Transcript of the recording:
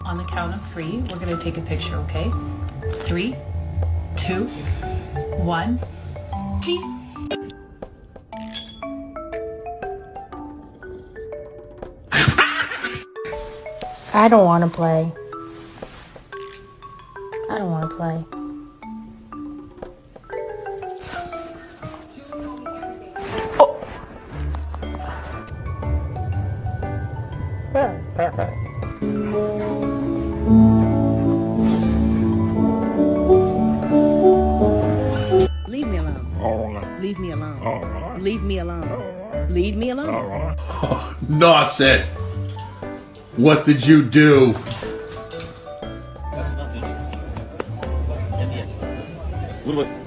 On the count of 3, we're going to take a picture, okay? 3, 2, 1. Cheese. I don't want to play. I don't want to play. Oh. Perfect. Leave me alone. All right. Leave me alone. All right. Leave me alone. Leave me alone. All right. Oh, Nonsense! What did you do? What about